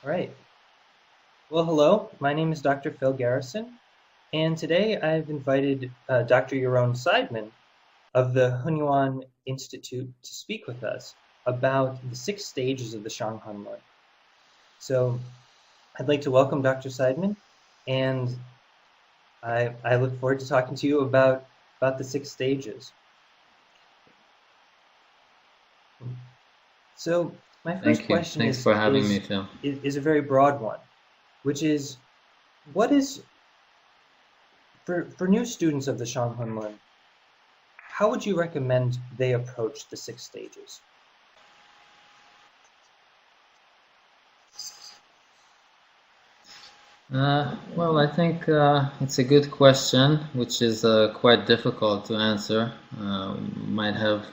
All right. Well, hello. My name is Dr. Phil Garrison, and today I've invited Dr. Yaron Seidman of the Hunyuan Institute to speak with us about the 6 stages of the Shang Han Lun. So I'd like to welcome Dr. Seidman, and I look forward to talking to you about the 6 stages. So my first question Thanks for having me, Phil. is a very broad one, which is, what is, for new students of the Shang Han Lun, how would you recommend they approach the 6 stages? Well, I think it's a good question, which is quite difficult to answer. Might have,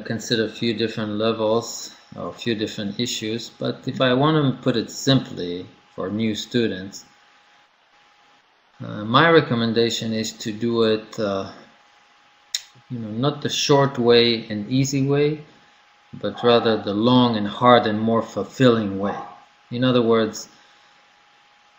consider a few different levels or a few different issues. But if I want to put it simply for new students, my recommendation is to do it, not the short way and easy way, but rather the long and hard and more fulfilling way. In other words,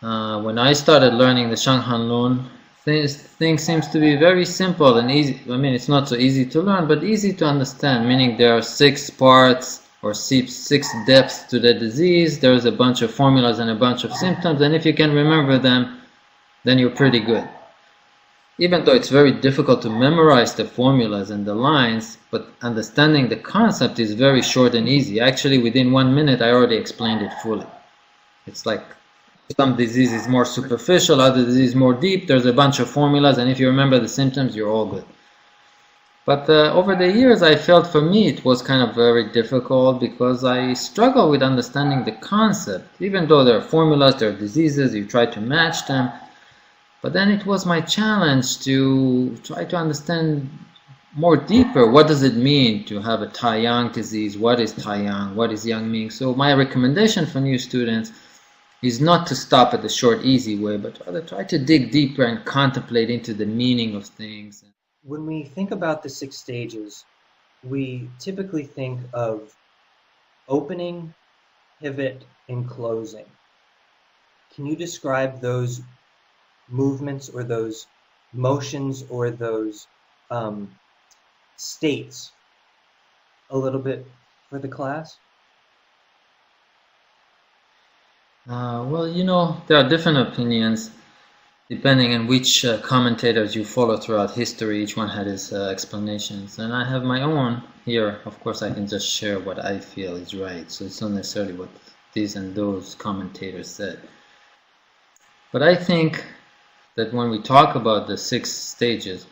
when I started learning the Shang Han Lun, things seems to be very simple and easy. I mean, it's not so easy to learn, but easy to understand, meaning there are 6 parts or 6 depths to the disease. There's a bunch of formulas and a bunch of symptoms, and if you can remember them, then you're pretty good. Even though it's very difficult to memorize the formulas and the lines, but understanding the concept is very short and easy. Actually, within 1 minute, I already explained it fully. It's like some disease is more superficial, other disease is more deep. There's a bunch of formulas, and if you remember the symptoms, you're all good. But over the years, I felt for me it was kind of very difficult because I struggle with understanding the concept. Even though there are formulas, there are diseases, you try to match them. But then it was my challenge to try to understand more deeper. What does it mean to have a Taiyang disease? What is Taiyang? What is Yang Ming? So my recommendation for new students is not to stop at the short, easy way, but rather try to dig deeper and contemplate into the meaning of things. When we think about the 6 stages, we typically think of opening, pivot, and closing. Can you describe those movements or those motions or those states a little bit for the class? Well, there are different opinions depending on which commentators you follow throughout history. Each one had his explanations, and I have my own here. Of course, I can just share what I feel is right, so it's not necessarily what these and those commentators said. But I think that when we talk about the 6 stages,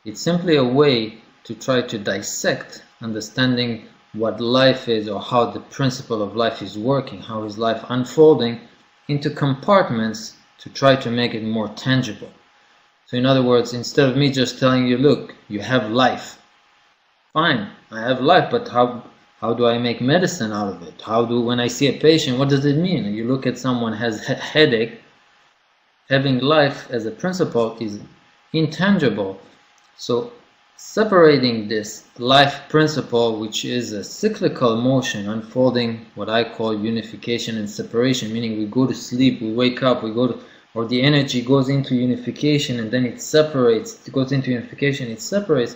it's simply a way to try to dissect understanding what life is, or how the principle of life is working, how is life unfolding, into compartments to try to make it more tangible. So in other words, instead of me just telling you, look, you have life. Fine, I have life, but how do I make medicine out of it? When I see a patient, what does it mean? You look at someone has a headache. Having life as a principle is intangible. So separating this life principle, which is a cyclical motion unfolding, what I call unification and separation, meaning we go to sleep, we wake up, or the energy goes into unification and then it separates, it goes into unification, it separates.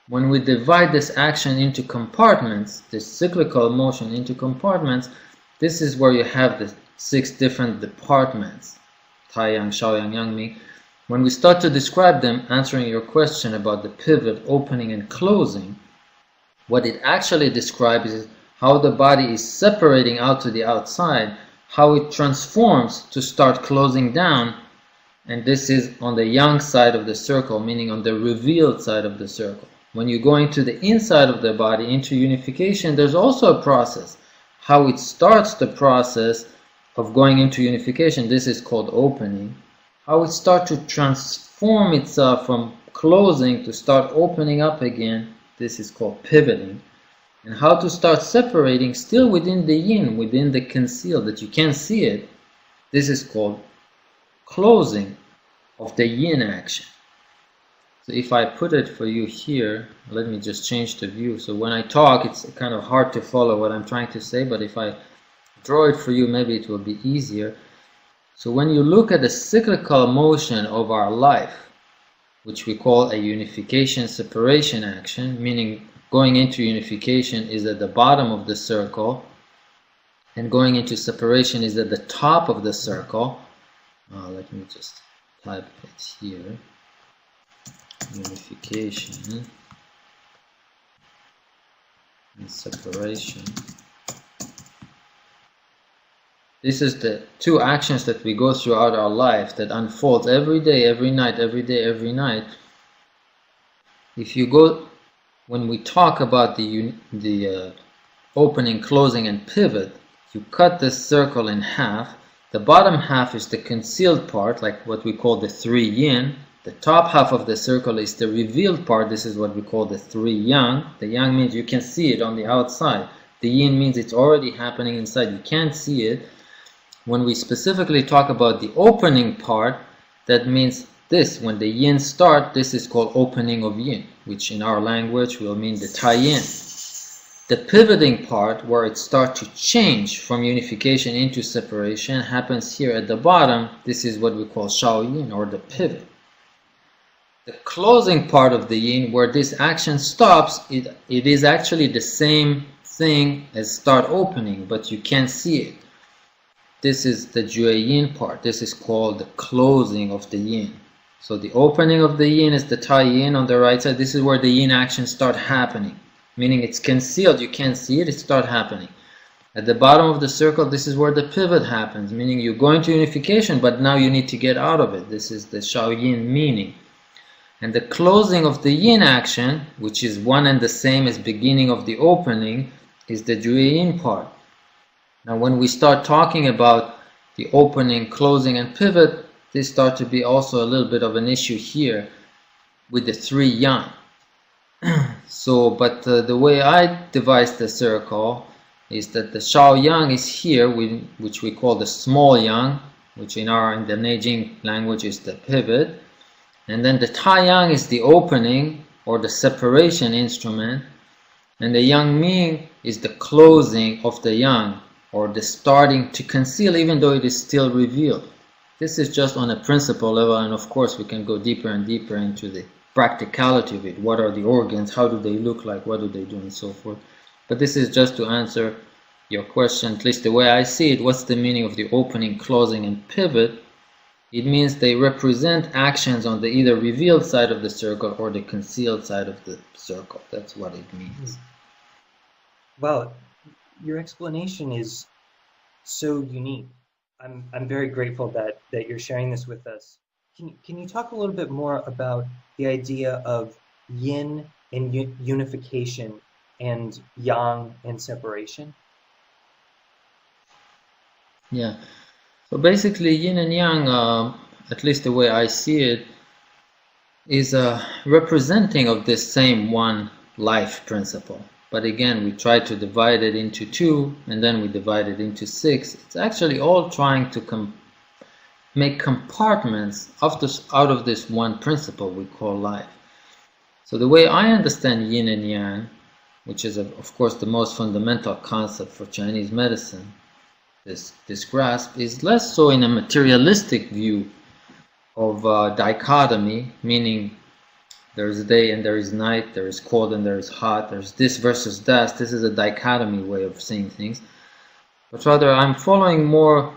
When we divide this action into compartments, this cyclical motion into compartments, this is where you have the 6 different departments, Taiyang, Shaoyang, Yang Ming. When we start to describe them, answering your question about the pivot, opening and closing, what it actually describes is how the body is separating out to the outside, how it transforms to start closing down, and this is on the yang side of the circle, meaning on the revealed side of the circle. When you go into the inside of the body, into unification, there's also a process. How it starts the process of going into unification, this is called opening. How it starts to transform itself from closing to start opening up again, this is called pivoting. And how to start separating still within the yin, within the concealed, that you can't see it, this is called closing of the yin action. So if I put it for you here, let me just change the view. So when I talk, it's kind of hard to follow what I'm trying to say, but if I draw it for you, maybe it will be easier. So when you look at the cyclical motion of our life, which we call a unification separation action, meaning going into unification is at the bottom of the circle and going into separation is at the top of the circle. Let me just type it here. Unification and separation. This is the two actions that we go throughout our life that unfolds every day, every night, every day, every night. If you go, when we talk about the opening, closing, and pivot, you cut this circle in half. The bottom half is the concealed part, like what we call the three yin. The top half of the circle is the revealed part. This is what we call the three yang. The yang means you can see it on the outside. The yin means it's already happening inside. You can't see it. When we specifically talk about the opening part, that means this. When the yin start, this is called opening of yin, which in our language will mean the tai yin. The pivoting part, where it starts to change from unification into separation, happens here at the bottom. This is what we call shao yin, or the pivot. The closing part of the yin, where this action stops, it is actually the same thing as start opening, but you can't see it. This is the jue yin part. This is called the closing of the yin. So the opening of the yin is the tai yin on the right side. This is where the yin actions start happening, meaning it's concealed, you can't see it, it starts happening. At the bottom of the circle, this is where the pivot happens, meaning you go into unification, but now you need to get out of it. This is the shao yin meaning. And the closing of the yin action, which is one and the same as beginning of the opening, is the jue yin part. Now when we start talking about the opening, closing, and pivot, this starts to be also a little bit of an issue here with the three yang. So, but the way I devise the circle is that the shao yang is here, which we call the small yang, which in the Neijing language is the pivot. And then the tai yang is the opening or the separation instrument. And the yang ming is the closing of the yang, or the starting to conceal even though it is still revealed. This is just on a principle level, and of course we can go deeper and deeper into the practicality of it. What are the organs? How do they look like? What do they do? And so forth. But this is just to answer your question, at least the way I see it. What's the meaning of the opening, closing, and pivot? It means they represent actions on the either revealed side of the circle or the concealed side of the circle. That's what it means. Well, your explanation is so unique. I'm very grateful that you're sharing this with us. Can you talk a little bit more about the idea of yin and unification and yang and separation? Yeah. So basically, yin and yang, at least the way I see it, is a representing of this same one life principle. But again, we try to divide it into two, and then we divide it into six. It's actually all trying to make compartments out of this one principle we call life. So the way I understand yin and yang, which is of course the most fundamental concept for Chinese medicine, this grasp is less so in a materialistic view of dichotomy, meaning there is day and there is night, there is cold and there is hot, there's this versus that. This is a dichotomy way of seeing things. But rather, I'm following more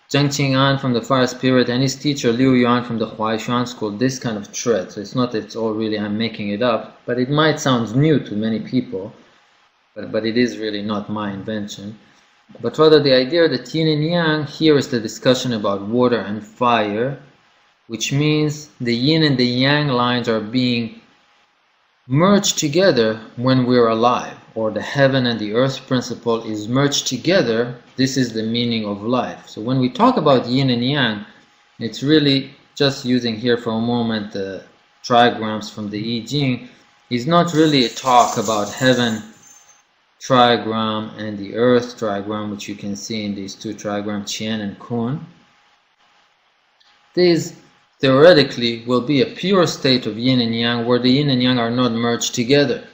Zheng Qing'an from the Fire Spirit and his teacher Liu Yuan from the Huaishuan school, this kind of thread. So it's not that it's all really I'm making it up, but it might sound new to many people, but it is really not my invention. But rather the idea that yin and yang here is the discussion about water and fire, which means the yin and the yang lines are being merged together when we're alive, or the heaven and the earth principle is merged together. This is the meaning of life. So when we talk about yin and yang, it's really just using here for a moment the trigrams from the I Ching, is not really a talk about heaven trigram and the earth trigram, which you can see in these two trigrams, Qian and Kun. These theoretically will be a pure state of yin and yang, where the yin and yang are not merged together.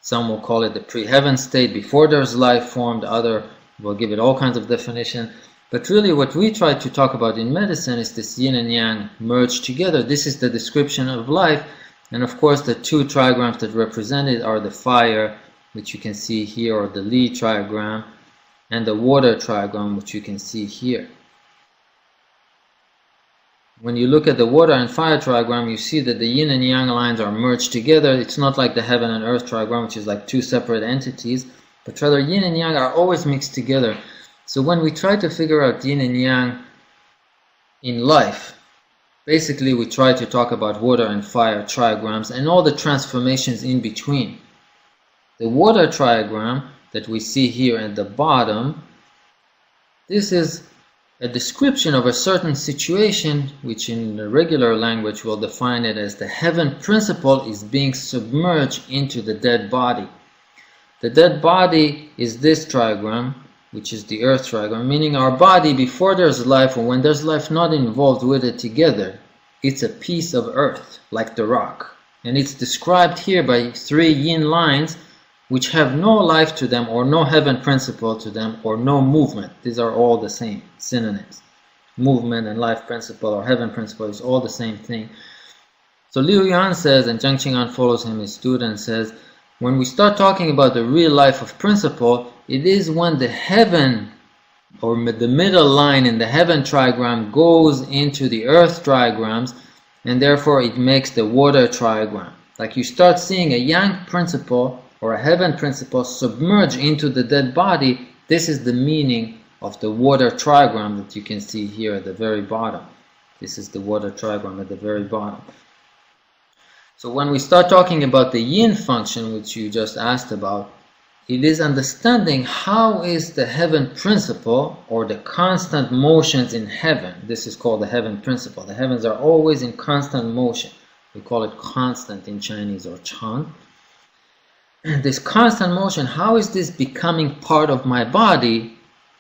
Some will call it the pre-heaven state before there's life formed, other We'll give it all kinds of definition. But really what we try to talk about in medicine is this yin and yang merged together. This is the description of life. And of course the two trigrams that represent it are the fire, which you can see here, or the Li trigram, and the water trigram, which you can see here. When you look at the water and fire trigram, you see that the yin and yang lines are merged together. It's not like the heaven and earth trigram, which is like two separate entities, but rather yin and yang are always mixed together. So when we try to figure out yin and yang in life, basically we try to talk about water and fire trigrams and all the transformations in between. The water trigram that we see here at the bottom, this is a description of a certain situation, which in the regular language we'll define it as the heaven principle is being submerged into the dead body. The dead body is this trigram, which is the earth trigram, meaning our body before there's life, or when there's life not involved with it together, it's a piece of earth, like the rock. And it's described here by three yin lines, which have no life to them, or no heaven principle to them, or no movement. These are all the same synonyms. Movement and life principle or heaven principle is all the same thing. So Liu Yuan says, and Zheng Qing'an follows him, his student, says, when we start talking about the real life of principle, it is when the heaven, or the middle line in the heaven trigram, goes into the earth trigrams, and therefore it makes the water trigram. Like you start seeing a yang principle or a heaven principle submerge into the dead body. This is the meaning of the water trigram that you can see here at the very bottom. This is the water trigram at the very bottom. So when we start talking about the yin function, which you just asked about, it is understanding how is the heaven principle, or the constant motions in heaven. This is called the heaven principle. The heavens are always in constant motion. We call it constant in Chinese, or Chang. This constant motion, how is this becoming part of my body?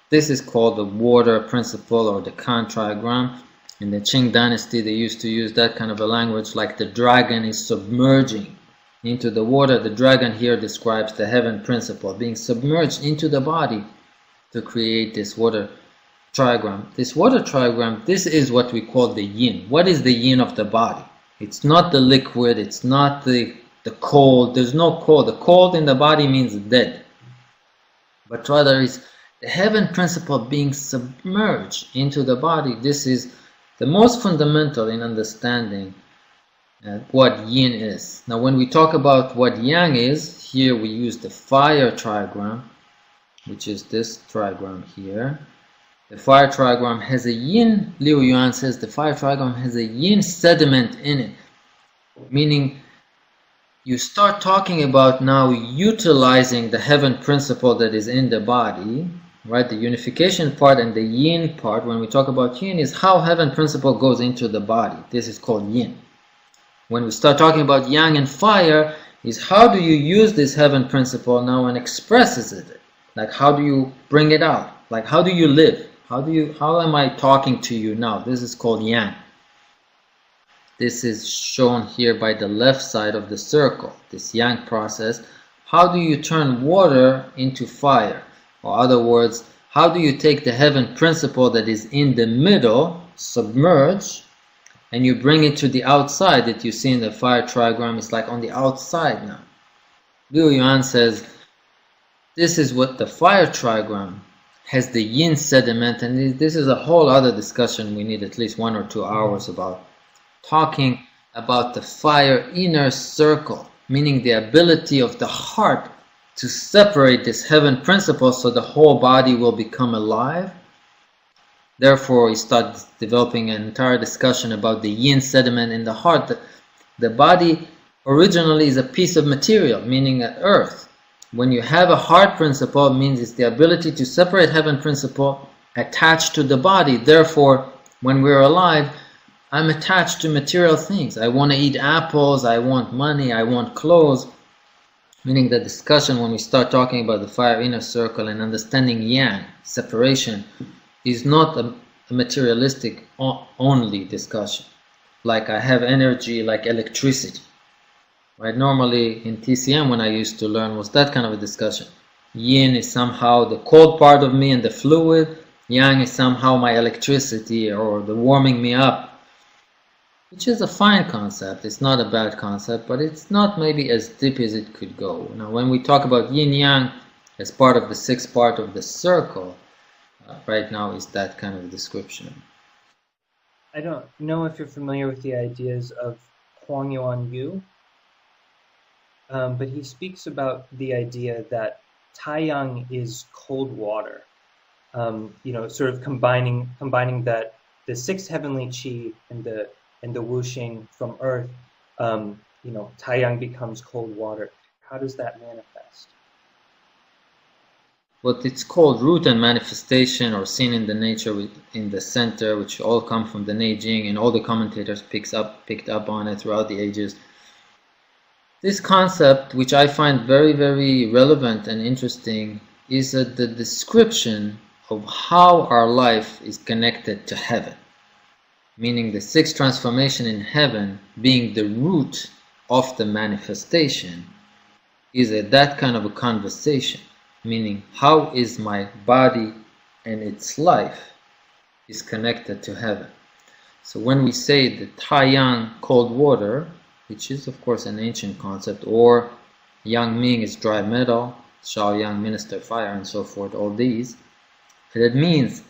This is called the water principle, or the Kan trigram. In the Qing dynasty, they used to use that kind of a language, like the dragon is submerging into the water. The dragon here describes the heaven principle being submerged into the body to create this water trigram. This water trigram, this is what we call the yin. What is the yin of the body? It's not the liquid, it's not the cold. There's no cold. The cold in the body means dead. But rather it's the heaven principle being submerged into the body. This is the most fundamental in understanding what yin is. Now when we talk about what yang is, here we use the fire trigram, which is this trigram here. The fire trigram has a yin, Liu Yuan says the fire trigram has a yin sediment in it, meaning you start talking about now utilizing the heaven principle that is in the body, right? The unification part and the yin part, when we talk about yin, is how heaven principle goes into the body. This is called yin. When we start talking about yang and fire, is how do you use this heaven principle now and expresses it? Like how do you bring it out? Like how do you live? How am I talking to you now? This is called yang. This is shown here by the left side of the circle, this yang process. How do you turn water into fire? Or other words, how do you take the heaven principle that is in the middle, submerge, and you bring it to the outside that you see in the fire trigram? It's like on the outside now. Liu Yuan says, this is what the fire trigram has, the yin sediment, and this is a whole other discussion we need at least 1 or 2 hours about. Talking about the fire inner circle, meaning the ability of the heart to separate this heaven principle so the whole body will become alive. Therefore, we start developing an entire discussion about the yin sediment in the heart. The body originally is a piece of material, meaning earth. When you have a heart principle, it means it's the ability to separate heaven principle attached to the body. Therefore, when we're alive, I'm attached to material things. I want to eat apples, I want money, I want clothes. Meaning the discussion when we start talking about the fire inner circle and understanding yang, separation, is not a materialistic only discussion. Like I have energy like electricity. Right? Normally in TCM when I used to learn was that kind of a discussion. yin is somehow the cold part of me and the fluid, yang is somehow my electricity or the warming me up, which is a fine concept. It's not a bad concept, but it's not maybe as deep as it could go. Now, when we talk about yin-yang as part of the sixth part of the circle, right now is that kind of description. I don't know if you're familiar with the ideas of Hunyuan, but he speaks about the idea that Taiyang is cold water. Sort of combining that the sixth heavenly qi and the wuxing from earth, Taiyang becomes cold water. How does that manifest? What it's called root and manifestation, or seen in the nature in the center, which all come from the Neijing, and all the commentators picked up on it throughout the ages. This concept, which I find very, very relevant and interesting, is the description of how our life is connected to heaven. Meaning the sixth transformation in heaven being the root of the manifestation is that kind of a conversation. Meaning, how is my body and its life is connected to heaven? So when we say the Taiyang, cold water, which is of course an ancient concept, or Yang Ming is dry metal, Shaoyang, minister fire, and so forth, all these, that means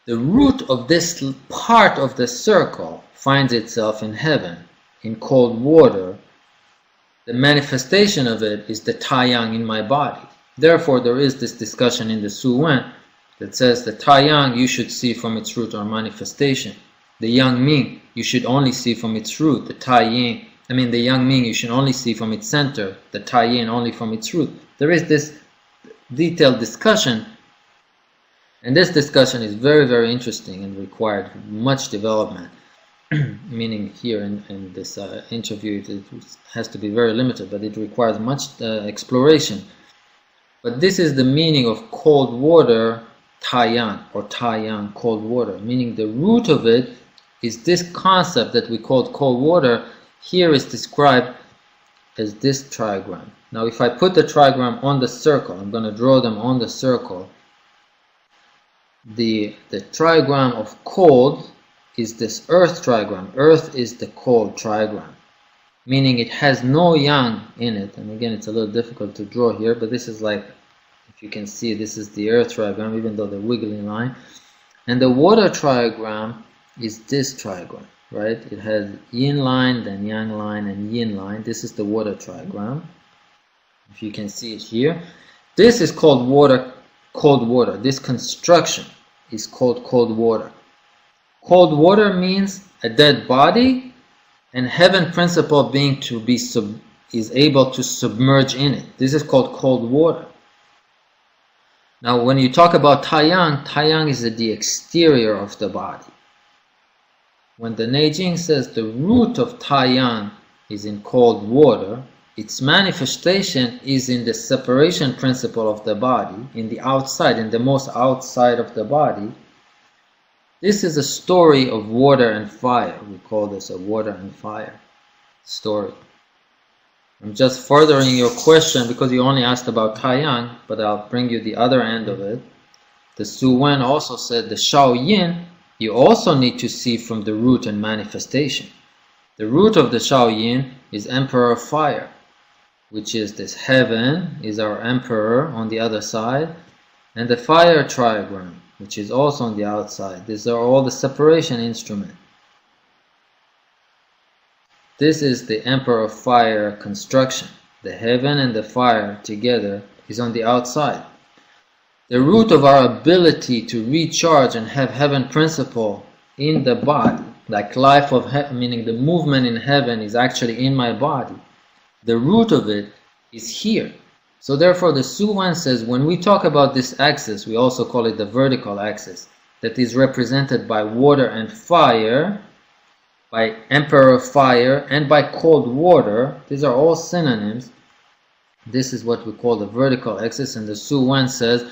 the root of this part of the circle finds itself in heaven, in cold water. The manifestation of it is the Taiyang in my body. Therefore, there is this discussion in the Su Wen that says the Taiyang you should see from its root or manifestation. The Yang Ming you should only see from its root. The Yang Ming you should only see from its center. The Taiyin only from its root. There is this detailed discussion, and this discussion is very, very interesting and required much development. Meaning here in this interview it has to be very limited, but it requires much exploration. But this is the meaning of cold water, Taiyang, or Taiyang, cold water. Meaning the root of it is this concept that we call cold water. Here is described as this trigram. Now if I put the trigram on the circle, I'm going to draw them on the circle. The trigram of cold is this earth trigram. Earth is the cold trigram. Meaning it has no yang in it. And again, it's a little difficult to draw here, but this is like, if you can see, this is the earth trigram, even though the wiggly line. And the water trigram is this trigram, right? It has yin line, then yang line, and yin line. This is the water trigram. If you can see it here. This is called water, cold water. This construction is called cold water. Cold water means a dead body, and heaven principle being to be is able to submerge in it. This is called cold water. Now when you talk about Taiyang, Taiyang is the exterior of the body. When the Neijing says the root of Taiyang is in cold water, its manifestation is in the separation principle of the body, in the outside, in the most outside of the body. This is a story of water and fire. We call this a water and fire story. I'm just furthering your question because you only asked about Taiyang, but I'll bring you the other end of it. The Su Wen also said the Shao Yin you also need to see from the root and manifestation. The root of the Shao Yin is Emperor of Fire, which is this heaven is our emperor on the other side, and the fire trigram, which is also on the outside. These are all the separation instrument. This is the Emperor of Fire construction. The heaven and the fire together is on the outside. The root of our ability to recharge and have heaven principle in the body, like life of heaven, meaning the movement in heaven is actually in my body. The root of it is here. So therefore the Su Wen says when we talk about this axis, we also call it the vertical axis, that is represented by water and fire, by Emperor of Fire, and by cold water. These are all synonyms. This is what we call the vertical axis, and the Su Wen says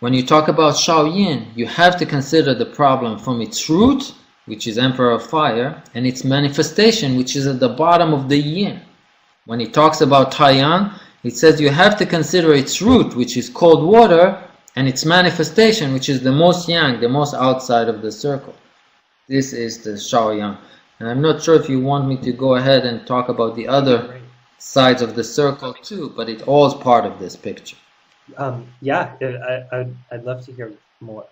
when you talk about Shao Yin, you have to consider the problem from its root, which is Emperor of Fire, and its manifestation, which is at the bottom of the Yin. When he talks about Taiyang, It says you have to consider its root, which is cold water, and its manifestation, which is the most yang, the most outside of the circle. This is the Shaoyang. And I'm not sure if you want me to go ahead and talk about the other sides of the circle too, but it all is part of this picture. Yeah, I'd love to hear more.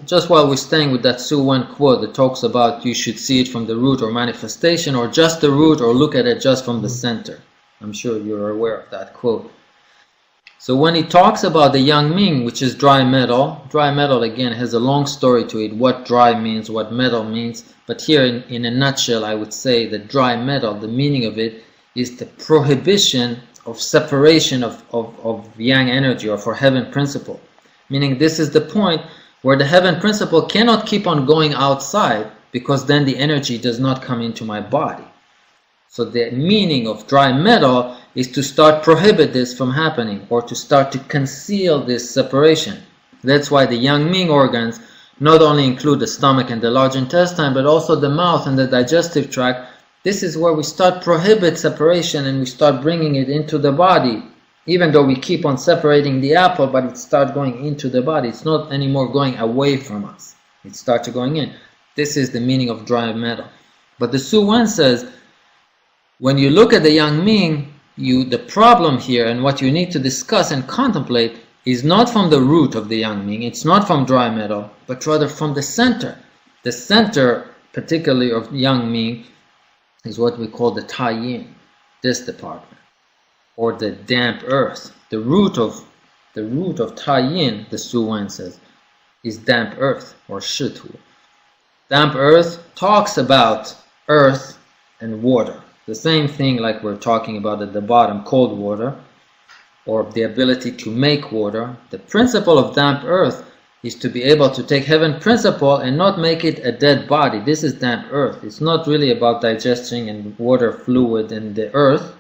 Just while we're staying with that Su Wen quote that talks about you should see it from the root or manifestation, or just the root, or look at it just from the center. I'm sure you're aware of that quote. So when he talks about the Yang Ming, which is dry metal again has a long story to it, what dry means, what metal means. But here in a nutshell, I would say that dry metal, the meaning of it is the prohibition of separation of Yang energy, or for heaven principle. Meaning this is the point where the heaven principle cannot keep on going outside, because then the energy does not come into my body. So the meaning of dry metal is to start prohibit this from happening, or to start to conceal this separation. That's why the Yang Ming organs not only include the stomach and the large intestine, but also the mouth and the digestive tract. This is where we start prohibit separation, and we start bringing it into the body. Even though we keep on separating the apple, but it starts going into the body. It's not anymore going away from us. It starts going in. This is the meaning of dry metal. But the Su Wen says, when you look at the Yang Ming, the problem here and what you need to discuss and contemplate is not from the root of the Yang Ming. It's not from dry metal, but rather from the center. The center, particularly of Yang Ming, is what we call the Tai Yin, this department, or the damp earth. The root of Tai Yin, the Su Wen says, is damp earth, or Shitu. Damp earth talks about earth and water. The same thing like we're talking about at the bottom, cold water, or the ability to make water. The principle of damp earth is to be able to take heaven principle and not make it a dead body. This is damp earth. It's not really about digestion and water fluid in the earth,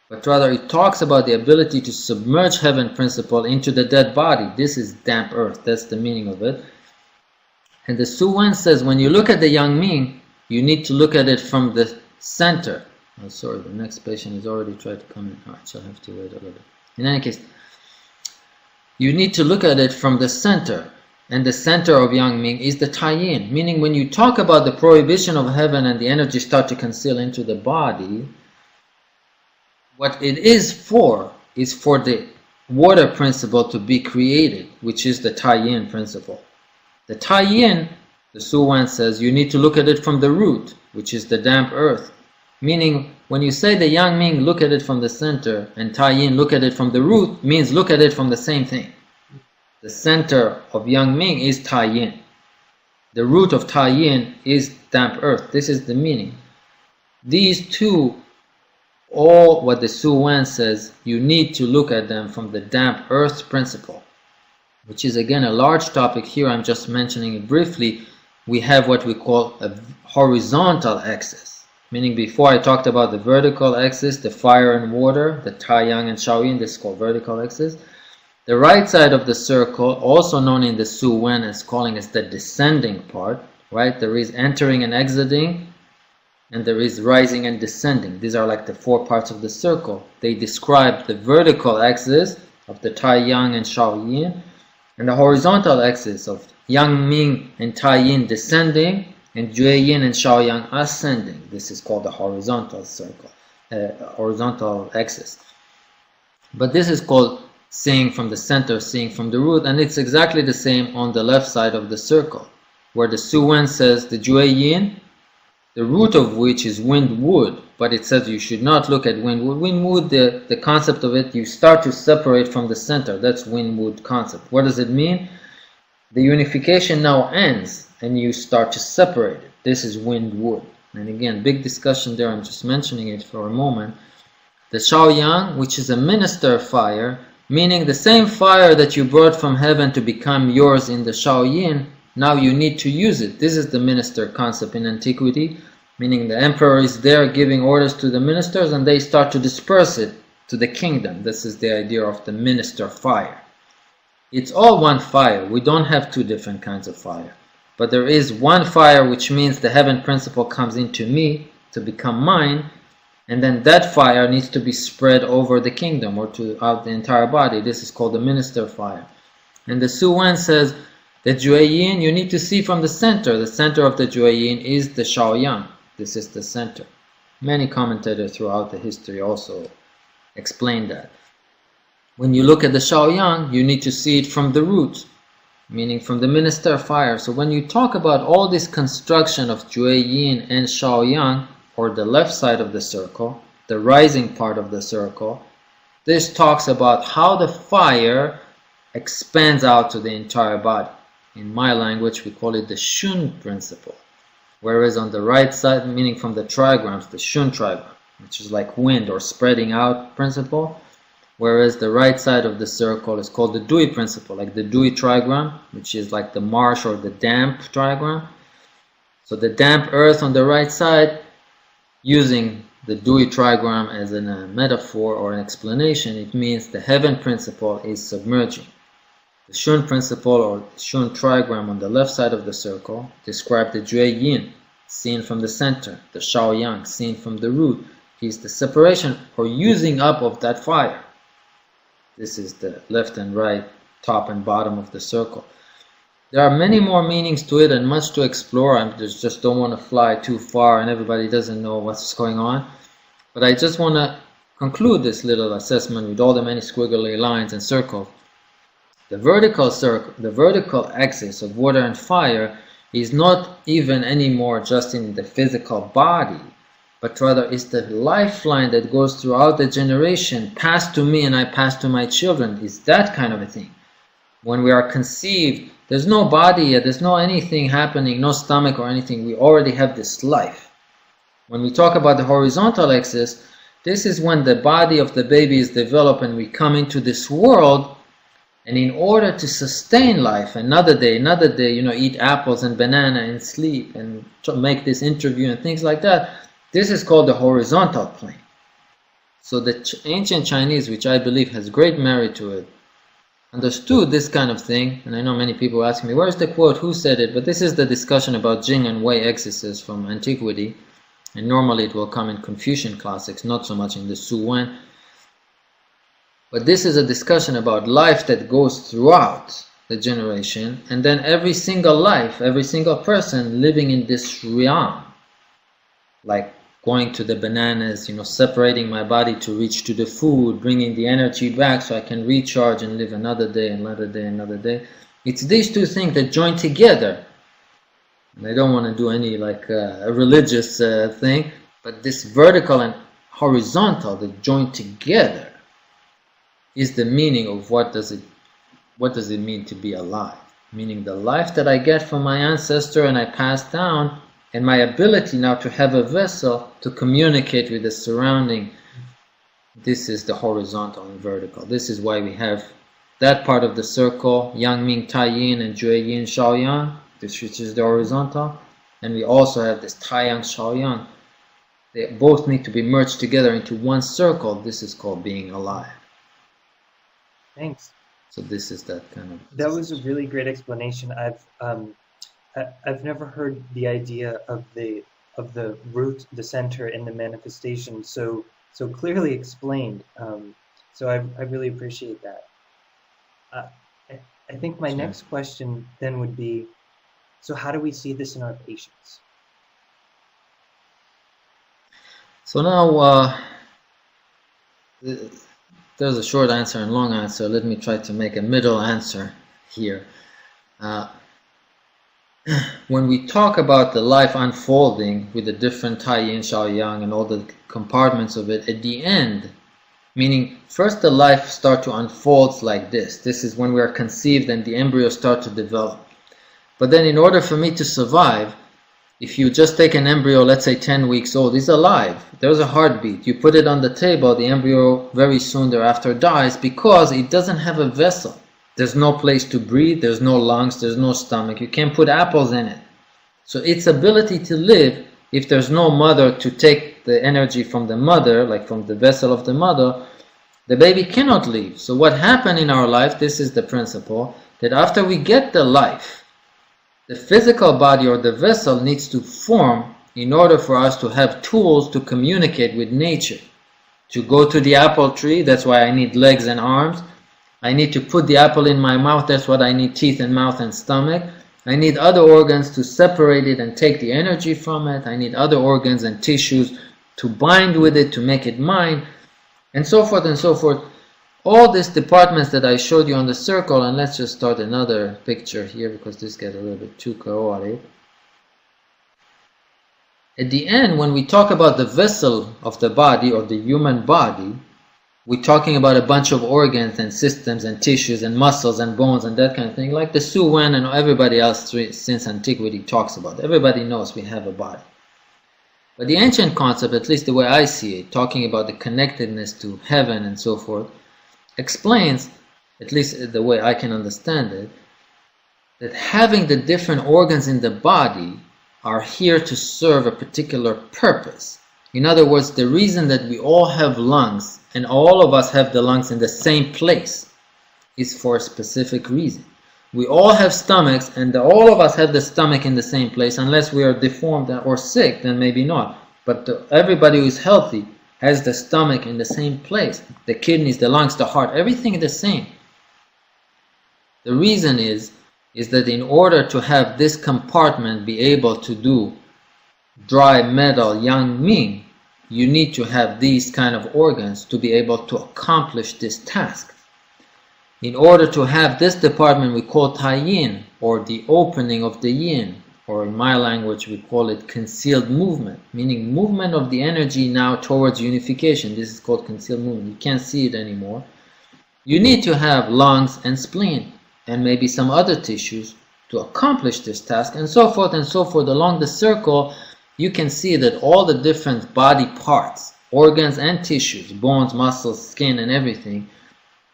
but rather it talks about the ability to submerge heaven principle into the dead body. This is damp earth. That's the meaning of it. And the Su Wen says, when you look at the Yang Ming, you need to look at it from the center. Oh, sorry, the next patient has already tried to come in. Alright, so I'll have to wait a little bit. In any case, you need to look at it from the center. And the center of Yang Ming is the Tai Yin. Meaning when you talk about the prohibition of heaven and the energy start to conceal into the body, what it is for the water principle to be created, which is the Tai Yin principle. The Tai Yin, the Su Wen says, you need to look at it from the root, which is the damp earth. Meaning, when you say the Yang Ming, look at it from the center, and Tai Yin, look at it from the root, means look at it from the same thing. The center of Yang Ming is Tai Yin. The root of Tai Yin is damp earth. This is the meaning. These two, all what the Su Wen says, you need to look at them from the damp earth principle, which is again a large topic. Here I'm just mentioning it briefly. We have what we call a horizontal axis, meaning before I talked about the vertical axis, the fire and water, the Tai Yang and Shao Yin, this is called vertical axis. The right side of the circle, also known in the Su Wen as calling as the descending part, right? There is entering and exiting, and there is rising and descending. These are like the four parts of the circle. They describe the vertical axis of the Tai Yang and Shao Yin, and the horizontal axis of Yang Ming and Tai Yin descending, and Jue Yin and Shao Yang ascending. This is called the horizontal circle, horizontal axis. But this is called seeing from the center, seeing from the root, and it's exactly the same on the left side of the circle, where the Su Wen says the Jue Yin, the root of which is wind wood, but it says you should not look at wind wood. Wind wood, the concept of it, you start to separate from the center. That's wind wood concept. What does it mean? The unification now ends and you start to separate it. This is wind wood. And again, big discussion there. I'm just mentioning it for a moment. The Shaoyang, which is a minister fire, meaning the same fire that you brought from heaven to become yours in the Shaoyin, now you need to use it. This is the minister concept in antiquity, meaning the emperor is there giving orders to the ministers and they start to disperse it to the kingdom. This is the idea of the minister fire. It's all one fire. We don't have two different kinds of fire. But there is one fire, which means the heaven principle comes into me to become mine, And then that fire needs to be spread over the kingdom or throughout the entire body. This is called the minister fire. And the Su Wen says the Jueyin you need to see from the center. The center of the Jueyin is the Shaoyang. This is the center. Many commentators throughout the history also explain that. When you look at the Shaoyang, you need to see it from the root, meaning from the minister fire. So when you talk about all this construction of Jueyin and Shaoyang, or the left side of the circle, the rising part of the circle, this talks about how the fire expands out to the entire body. In my language, we call it the Shun principle. Whereas on the right side, meaning from the trigrams, the Shun trigram, which is like wind or spreading out principle. Whereas the right side of the circle is called the Dui principle, like the Dui trigram, which is like the marsh or the damp trigram. So the damp earth on the right side, using the Dui trigram as a metaphor or an explanation, it means the heaven principle is submerging. The Shun principle or Shun trigram on the left side of the circle describe the Jue Yin, seen from the center, the Shao Yang, seen from the root, is the separation or using up of that fire. This is the left and right, top and bottom of the circle. There are many more meanings to it and much to explore. I just don't want to fly too far and everybody doesn't know what's going on. But I just want to conclude this little assessment with all the many squiggly lines and circles. The vertical axis of water and fire is not even anymore just in the physical body, but rather is the lifeline that goes throughout the generation, passed to me and I pass to my children. Is that kind of a thing. When we are conceived, there's no body yet, there's no anything happening, no stomach or anything. We already have this life. When we talk about the horizontal axis, this is when the body of the baby is developed and we come into this world. And in order to sustain life, another day, eat apples and banana and sleep and make this interview and things like that, this is called the horizontal plane. So the ancient Chinese, which I believe has great merit to it, understood this kind of thing. And I know many people ask me, where's the quote, who said it? But this is the discussion about Jing and Wei exegesis from antiquity. And normally it will come in Confucian classics, not so much in the Su Wen. But this is a discussion about life that goes throughout the generation, and then every single life, every single person living in this realm, like going to the bananas, separating my body to reach to the food, bringing the energy back so I can recharge and live another day, another day, another day. It's these two things that join together. And I don't want to do any a religious thing, but this vertical and horizontal that join together is the meaning of what does it mean to be alive. Meaning the life that I get from my ancestor and I pass down, and my ability now to have a vessel to communicate with the surrounding. This is the horizontal and vertical. This is why we have that part of the circle, Yang Ming Tai Yin and Jue Yin Shao Yang, which is the horizontal. And we also have this Tai Yang Shao Yang. They both need to be merged together into one circle. This is called being alive. Thanks. So this is that kind of... That was a really great explanation. I've never heard the idea of the root, the center, and the manifestation so clearly explained. So I really appreciate that. I think my next question then would be, so how do we see this in our patients? So now there's a short answer and long answer. Let me try to make a middle answer here. When we talk about the life unfolding with the different Tai Yin, Shao Yang and all the compartments of it, at the end, meaning first the life starts to unfold like this. This is when we are conceived and the embryos start to develop. But then in order for me to survive, if you just take an embryo, let's say 10 weeks old, it's alive. There's a heartbeat. You put it on the table, the embryo very soon thereafter dies because it doesn't have a vessel. There's no place to breathe, there's no lungs, there's no stomach. You can't put apples in it. So its ability to live, if there's no mother to take the energy from the mother, like from the vessel of the mother, the baby cannot live. So what happened in our life, this is the principle, that after we get the life, the physical body or the vessel needs to form in order for us to have tools to communicate with nature. To go to the apple tree, that's why I need legs and arms. I need to put the apple in my mouth, that's what I need teeth and mouth and stomach. I need other organs to separate it and take the energy from it. I need other organs and tissues to bind with it, to make it mine, and so forth and so forth. All these departments that I showed you on the circle, and let's just start another picture here because this gets a little bit too chaotic. At the end, when we talk about the vessel of the body or the human body, we're talking about a bunch of organs and systems and tissues and muscles and bones and that kind of thing, like the Su Wen and everybody else since antiquity talks about. Everybody knows we have a body. But the ancient concept, at least the way I see it, talking about the connectedness to heaven and so forth, explains, at least the way I can understand it, that having the different organs in the body are here to serve a particular purpose. In other words, the reason that we all have lungs and all of us have the lungs in the same place is for a specific reason. We all have stomachs and all of us have the stomach in the same place, unless we are deformed or sick, then maybe not. But everybody who is healthy has the stomach in the same place. The kidneys, the lungs, the heart, everything is the same. The reason is that in order to have this compartment be able to do dry metal yang ming, you need to have these kind of organs to be able to accomplish this task. In order to have this department, we call tai yin, or the opening of the yin, or in my language we call it concealed movement, meaning movement of the energy now towards unification. This is called concealed movement. You can't see it anymore. You need to have lungs and spleen and maybe some other tissues to accomplish this task, and so forth and so forth. Along the circle, you can see that all the different body parts, organs and tissues, bones, muscles, skin and everything,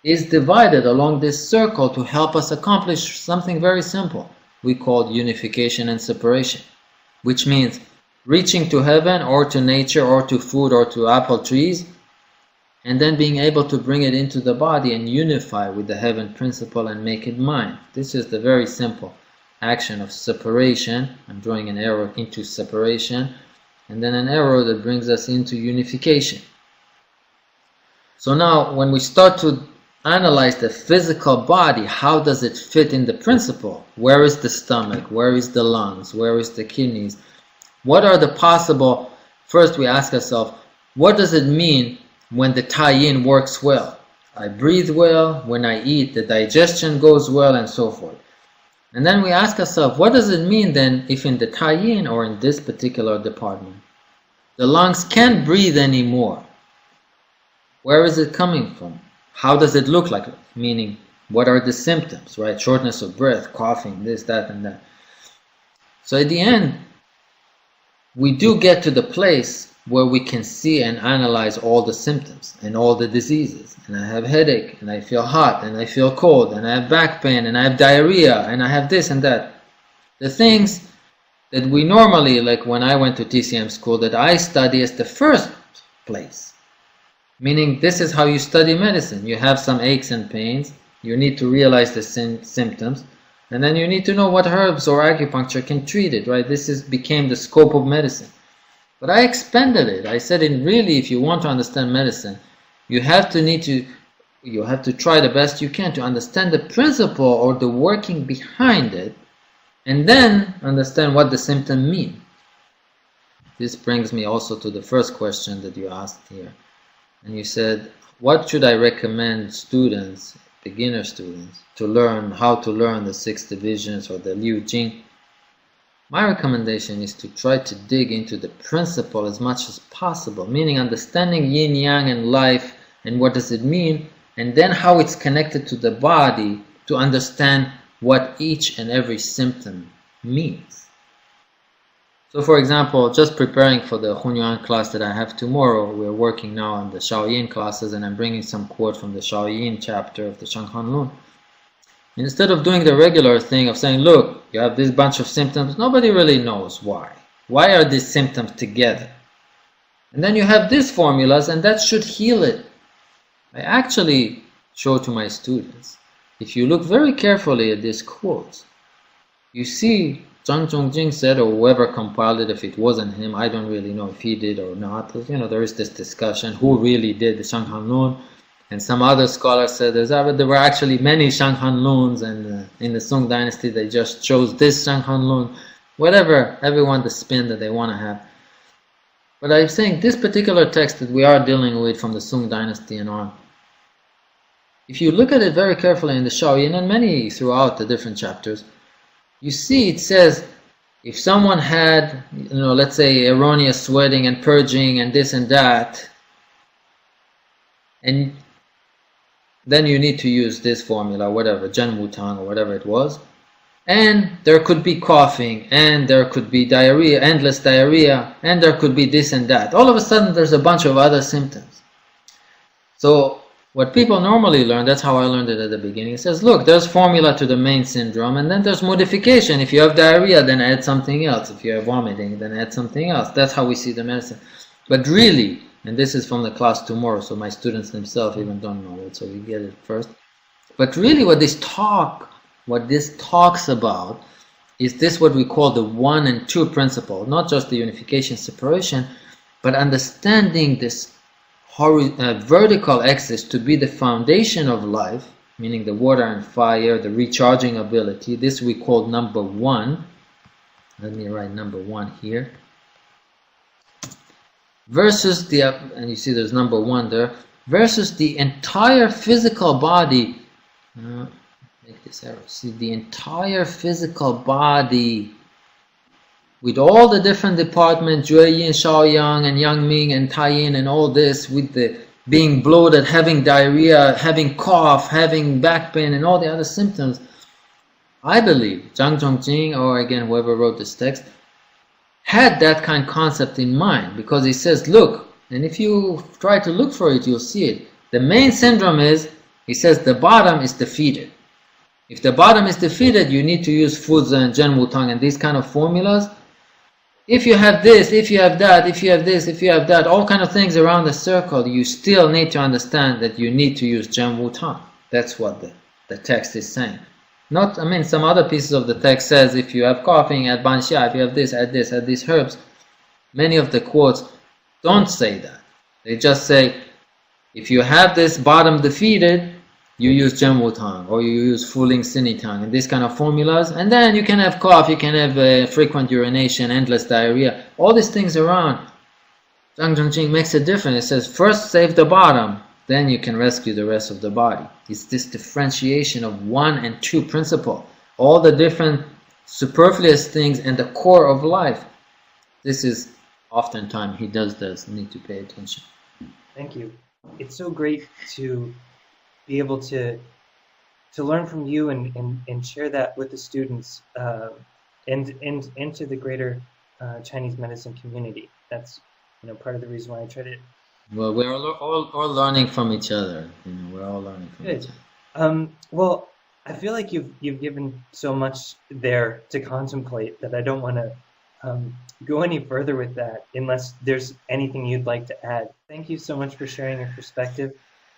is divided along this circle to help us accomplish something very simple. We call unification and separation, which means reaching to heaven or to nature or to food or to apple trees, and then being able to bring it into the body and unify with the heaven principle and make it mine. This is the very simple action of separation. I'm drawing an arrow into separation, and then an arrow that brings us into unification. So now when we start to analyze the physical body, how does it fit in the principle? Where is the stomach? Where is the lungs? Where is the kidneys? What are the possible... First we ask ourselves, what does it mean when the tai yin works well? I breathe well, when I eat the digestion goes well, and so forth. And then we ask ourselves, what does it mean then if in the tai yin, or in this particular department, the lungs can't breathe anymore? Where is it coming from? How does it look like? Meaning, what are the symptoms, right? Shortness of breath, coughing, this, that, and that. So at the end, we do get to the place where we can see and analyze all the symptoms and all the diseases. And I have headache, and I feel hot, and I feel cold, and I have back pain, and I have diarrhea, and I have this and that. The things that we normally, like when I went to TCM school, that I study as the first place. Meaning this is how you study medicine. You have some aches and pains, you need to realize the symptoms, and then you need to know what herbs or acupuncture can treat it, right? This became the scope of medicine. But I expanded it. I said, really, if you want to understand medicine, you have to try the best you can to understand the principle or the working behind it, and then understand what the symptoms mean. This brings me also to the first question that you asked here. And you said, what should I recommend students, beginner students, to learn, how to learn the 6 divisions or the Liu Jing? My recommendation is to try to dig into the principle as much as possible, meaning understanding yin, yang, and life, and what does it mean, and then how it's connected to the body to understand what each and every symptom means. So for example, just preparing for the Hunyuan class that I have tomorrow, we're working now on the Shaoyin classes, and I'm bringing some quote from the Shaoyin chapter of the Shang Han Lun. Instead of doing the regular thing of saying, look, you have this bunch of symptoms, nobody really knows why. Why are these symptoms together? And then you have these formulas, and that should heal it. I actually show to my students, if you look very carefully at these quotes, you see Zhang Zhongjing said, or whoever compiled it, if it wasn't him, I don't really know if he did or not. You know, there is this discussion, who really did the Shang Han Lun? And some other scholars said there were actually many Shang Han Luns, and in the Song dynasty they just chose this Shang Han Lun. Whatever, everyone the spin that they want to have. But I'm saying this particular text that we are dealing with from the Song dynasty and on, if you look at it very carefully in the Shaoyin and many throughout the different chapters, you see it says, if someone had, let's say erroneous sweating and purging and this and that, and then you need to use this formula, whatever, Zhen Wu Tang or whatever it was, and there could be coughing, and there could be diarrhea, endless diarrhea, and there could be this and that. All of a sudden there's a bunch of other symptoms. So what people normally learn, that's how I learned it at the beginning, it says, look, there's formula to the main syndrome, and then there's modification. If you have diarrhea, then add something else. If you have vomiting, then add something else. That's how we see the medicine. But really, and this is from the class tomorrow, so my students themselves even don't know it, so we get it first. But really what this talks about is this what we call the 1 and 2 principle, not just the unification separation, but understanding this vertical axis to be the foundation of life, meaning the water and fire, the recharging ability. This we call number 1. Let me write number 1 here. Versus the, and you see there's number 1 there, versus the entire physical body. Make this arrow. See, the entire physical body with all the different departments, Jueyin, Shaoyang, and Yangming, and Taiyin, and all this, with the being bloated, having diarrhea, having cough, having back pain, and all the other symptoms. I believe Zhang Zhongjing, or again whoever wrote this text, had that kind of concept in mind, because he says, look, and if you try to look for it, you'll see it. The main syndrome is, he says, the bottom is defeated. If the bottom is defeated, you need to use Fuzi and Zhen Wu Tang and these kind of formulas. If you have this, if you have that, if you have this, if you have that, all kind of things around the circle, you still need to understand that you need to use Zhen Wu Tang. That's what the text is saying. Not, I mean, some other pieces of the text says, if you have coughing, add banxia, if you have this, add these herbs. Many of the quotes don't say that. They just say, if you have this bottom defeated, you use Zhen Wu Tang, or you use Fuling Sini Tang, and these kind of formulas, and then you can have cough, you can have frequent urination, endless diarrhea, all these things around. Zhang Zhongjing makes a difference. It says, first save the bottom, then you can rescue the rest of the body. It's this differentiation of 1 and 2 principle. All the different superfluous things and the core of life. This is oftentimes he does need to pay attention. Thank you. It's so great to be able to learn from you and share that with the students and to the greater Chinese medicine community. That's part of the reason why I try to. Well, we're all learning from each other. We're all learning from each other. Well, I feel like you've given so much there to contemplate that I don't want to go any further with that unless there's anything you'd like to add. Thank you so much for sharing your perspective.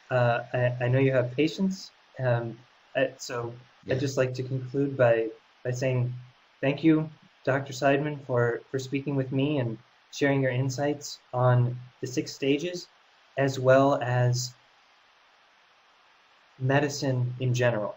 I know you have patience, so Yeah. I'd just like to conclude by saying thank you, Dr. Seidman, for speaking with me and sharing your insights on the 6 stages, as well as medicine in general.